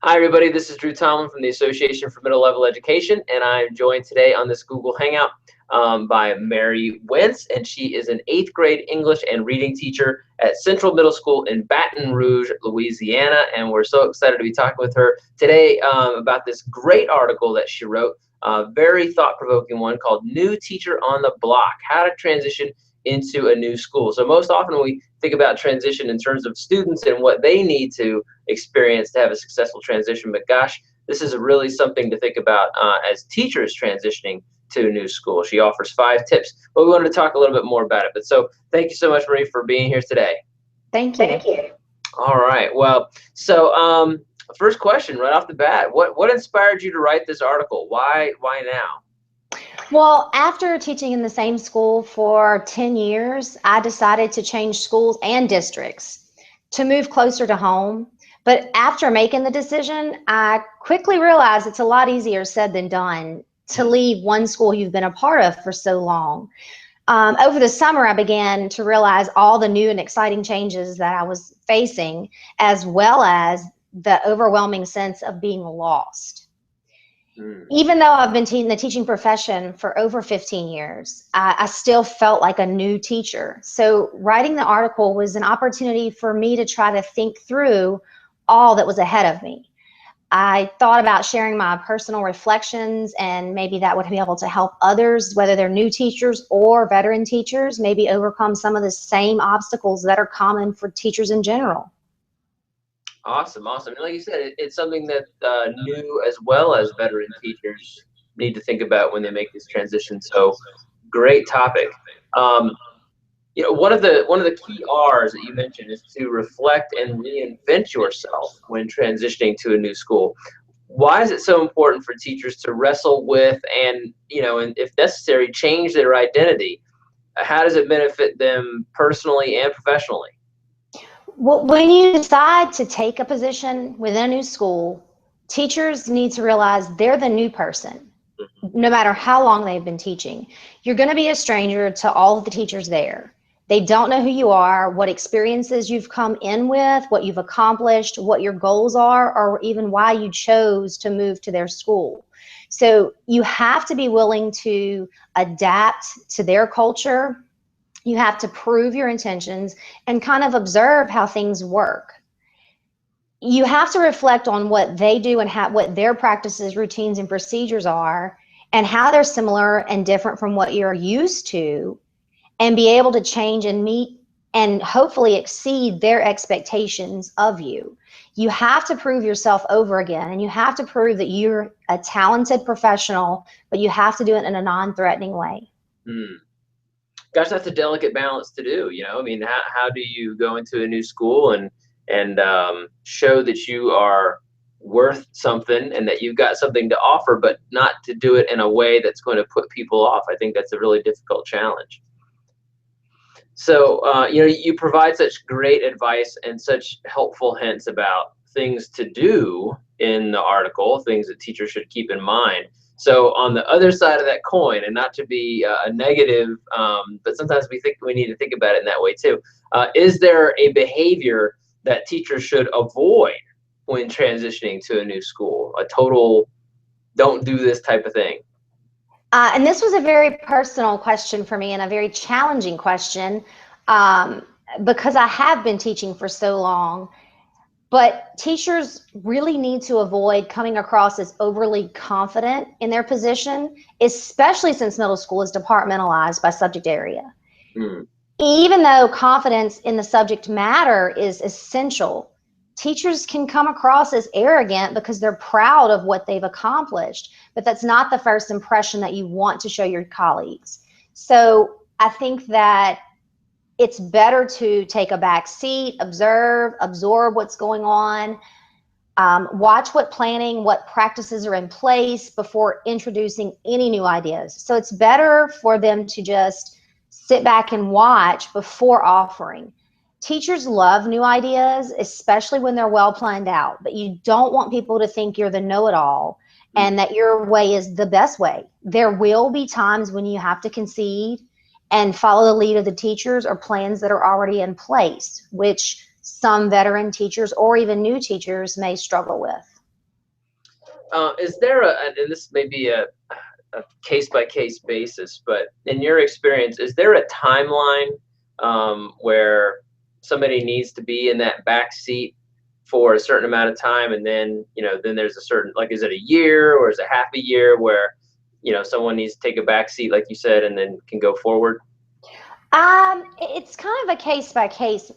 Hi, everybody. This is Drew Tomlin from the Association for Middle Level Education, and I'm joined today on this Google Hangout by Marie Wintz, and she is an 8th grade English and reading teacher at Central Middle School in Baton Rouge, Louisiana, and we're so excited to be talking with her today about this great article that she wrote, a very thought-provoking one called New Teacher on the Block, How to Transition into a New School. So most often we think about transition in terms of students and what they need to experience to have a successful transition, but gosh, this is really something to think about as teachers transitioning to a new school. She offers 5 tips, but we wanted to talk a little bit more about it. But so thank you so much, Marie, for being here today. Thank you. Thank you. All right. Well, so first question right off the bat, what inspired you to write this article? Why now? Well, after teaching in the same school for 10 years, I decided to change schools and districts to move closer to home. But after making the decision, I quickly realized it's a lot easier said than done to leave one school you've been a part of for so long. Over the summer, I began to realize all the new and exciting changes that I was facing, as well as the overwhelming sense of being lost. Even though I've been in the teaching profession for over 15 years, I still felt like a new teacher. So writing the article was an opportunity for me to try to think through all that was ahead of me. I thought about sharing my personal reflections, and maybe that would be able to help others, whether they're new teachers or veteran teachers, maybe overcome some of the same obstacles that are common for teachers in general. Awesome, awesome. And like you said, it's something that new as well as veteran teachers need to think about when they make this transition. So, great topic. Um, one of the key R's that you mentioned is to reflect and reinvent yourself when transitioning to a new school. Why is it so important for teachers to wrestle with and if necessary, change their identity? How does it benefit them personally and professionally? Well, when you decide to take a position within a new school, teachers need to realize they're the new person, no matter how long they've been teaching. You're going to be a stranger to all of the teachers there. They don't know who you are, what experiences you've come in with, what you've accomplished, what your goals are, or even why you chose to move to their school. So you have to be willing to adapt to their culture. You have to prove your intentions and kind of observe how things work. You have to reflect on what they do and what their practices, routines, and procedures are, and how they're similar and different from what you're used to, and be able to change and meet and hopefully exceed their expectations of you. You have to prove yourself over again, and you have to prove that you're a talented professional, but you have to do it in a non-threatening way. Hmm. Gosh, that's a delicate balance to do. I mean, how do you go into a new school and show that you are worth something and that you've got something to offer, but not to do it in a way that's going to put people off? I think that's a really difficult challenge. So, you provide such great advice and such helpful hints about things to do in the article, things that teachers should keep in mind. So, on the other side of that coin, and not to be a negative, but sometimes we think we need to think about it in that way too. Is there a behavior that teachers should avoid when transitioning to a new school? A total don't do this type of thing. And this was a very personal question for me and a very challenging question, um, because I have been teaching for so long. But teachers really need to avoid coming across as overly confident in their position, especially since middle school is departmentalized by subject area. Mm. Even though confidence in the subject matter is essential, teachers can come across as arrogant because they're proud of what they've accomplished, but that's not the first impression that you want to show your colleagues. So I think that it's better to take a back seat, observe, absorb what's going on, watch what practices are in place before introducing any new ideas. So it's better for them to just sit back and watch before offering. Teachers love new ideas, especially when they're well planned out, but you don't want people to think you're the know-it-all and that your way is the best way. There will be times when you have to concede and follow the lead of the teachers or plans that are already in place, which some veteran teachers or even new teachers may struggle with. Is there and this may be a case-by-case basis, but in your experience, is there a timeline where somebody needs to be in that back seat for a certain amount of time, and then, then there's a certain, like, is it a year or is it half a year where, someone needs to take a back seat, like you said, and then can go forward? It's kind of a case by case.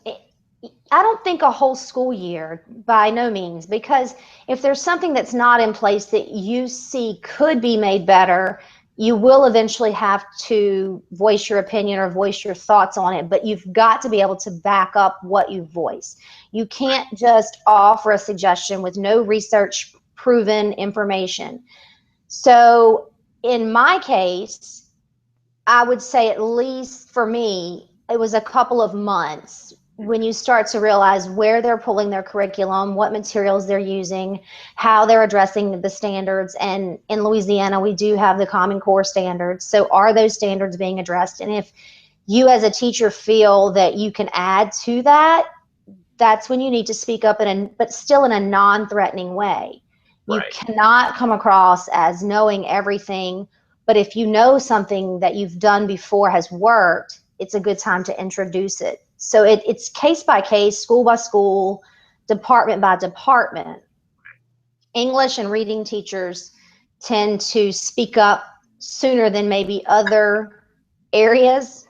I don't think a whole school year, by no means, because if there's something that's not in place that you see could be made better, you will eventually have to voice your opinion or voice your thoughts on it, but you've got to be able to back up what you voice. You can't just offer a suggestion with no research proven information. So in my case, I would say, at least for me, it was a couple of months when you start to realize where they're pulling their curriculum, what materials they're using, how they're addressing the standards. And in Louisiana, we do have the Common Core standards. So are those standards being addressed? And if you as a teacher feel that you can add to that, that's when you need to speak up, but still in a non-threatening way. You Right. cannot come across as knowing everything, but if you know something that you've done before has worked, it's a good time to introduce it. So it's case by case, school by school, department by department. English and reading teachers tend to speak up sooner than maybe other areas.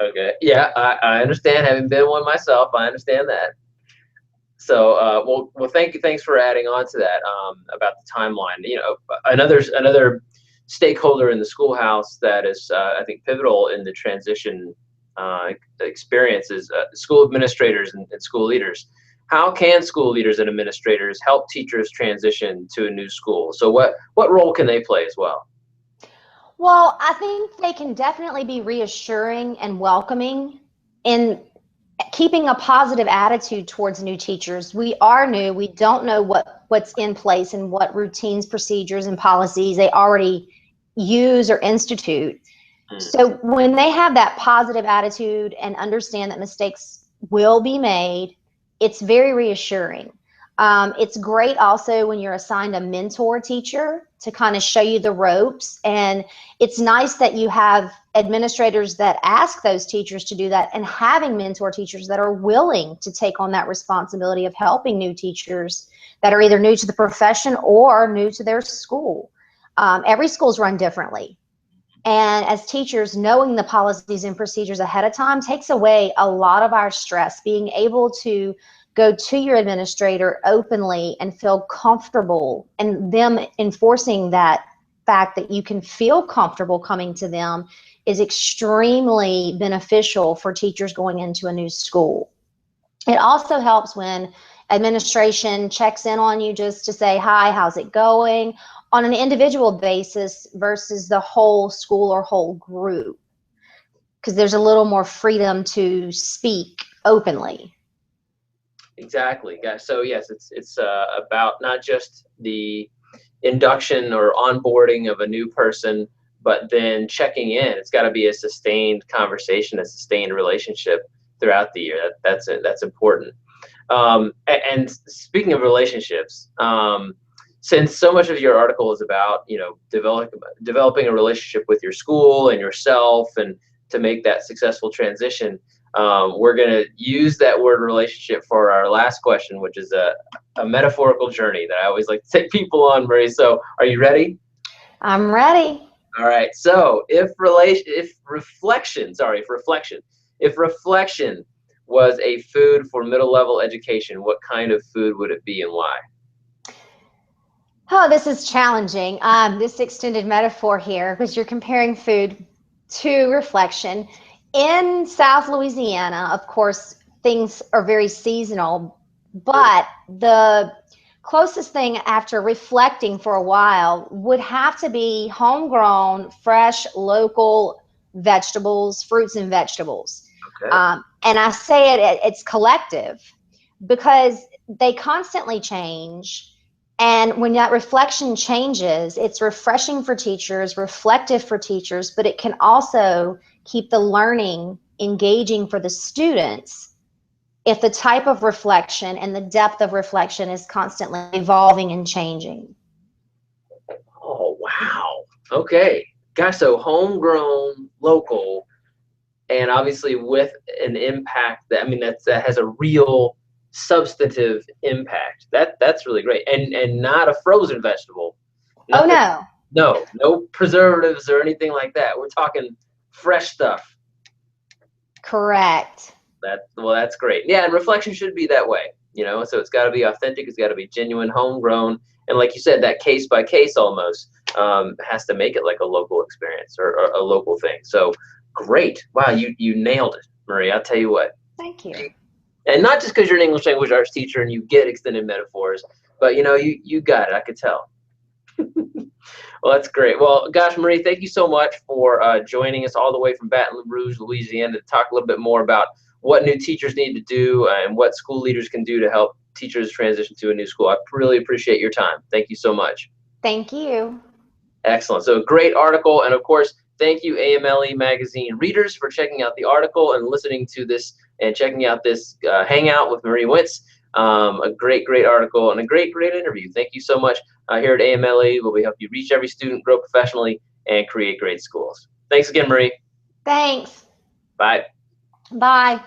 Okay. Yeah, I understand. Having been one myself, I understand that. So, well, thank you. Thanks for adding on to that about the timeline. Another stakeholder in the schoolhouse that is, I think, pivotal in the transition experience is school administrators and school leaders. How can school leaders and administrators help teachers transition to a new school? So, what role can they play as well? Well, I think they can definitely be reassuring and welcoming in keeping a positive attitude towards new teachers. We are new. We don't know what's in place and what routines, procedures, and policies they already use or institute. So when they have that positive attitude and understand that mistakes will be made, it's very reassuring. It's great also when you're assigned a mentor teacher to kind of show you the ropes. And it's nice that you have administrators that ask those teachers to do that, and having mentor teachers that are willing to take on that responsibility of helping new teachers that are either new to the profession or new to their school. Every school is run differently. And as teachers, knowing the policies and procedures ahead of time takes away a lot of our stress. Being able to go to your administrator openly and feel comfortable, and them enforcing that fact that you can feel comfortable coming to them, is extremely beneficial for teachers going into a new school. It also helps when administration checks in on you just to say, hi, how's it going, on an individual basis versus the whole school or whole group, because there's a little more freedom to speak openly. Exactly, guys. So yes, it's about not just the induction or onboarding of a new person, but then checking in. It's got to be a sustained conversation, a sustained relationship throughout the year. That's important. And speaking of relationships, since so much of your article is about developing a relationship with your school and yourself, and to make that successful transition, we're going to use that word relationship for our last question, which is a metaphorical journey that I always like to take people on, Marie. So are you ready? I'm ready. All right. So if reflection was a food for middle level education, what kind of food would it be and why? Oh, this is challenging. This extended metaphor here, because you're comparing food to reflection. In South Louisiana, of course, things are very seasonal, but the closest thing after reflecting for a while would have to be homegrown, fresh, local vegetables, fruits and vegetables. Okay. And I say it's collective because they constantly change. And when that reflection changes, it's refreshing for teachers, reflective for teachers, but it can also keep the learning engaging for the students if the type of reflection and the depth of reflection is constantly evolving and changing. Okay. Gosh, so homegrown, local, and obviously with an impact that, I mean, that has a real substantive impact. That's really great. And not a frozen vegetable. Oh Nothing, no, no preservatives or anything like that. We're talking fresh stuff. correct. Well, that's great. Yeah, and reflection should be that way, you know. So it's got to be authentic. It's got to be genuine, homegrown, and like you said, that case by case almost has to make it like a local experience or a local thing. So great! Wow, you nailed it, Marie. I'll tell you what. Thank you. And not just because you're an English language arts teacher and you get extended metaphors, but you know you got it. I could tell. Well, that's great. Well, gosh, Marie, thank you so much for joining us all the way from Baton Rouge, Louisiana, to talk a little bit more about what new teachers need to do and what school leaders can do to help teachers transition to a new school. I really appreciate your time. Thank you so much. Thank you. Excellent. So, great article. And of course, thank you, AMLE Magazine readers, for checking out the article and listening to this and checking out this hangout with Marie Wintz. A great article and a great interview. Thank you so much. Here at AMLE, where we help you reach every student, grow professionally, and create great schools. Thanks again, Marie. Thanks. Bye. Bye.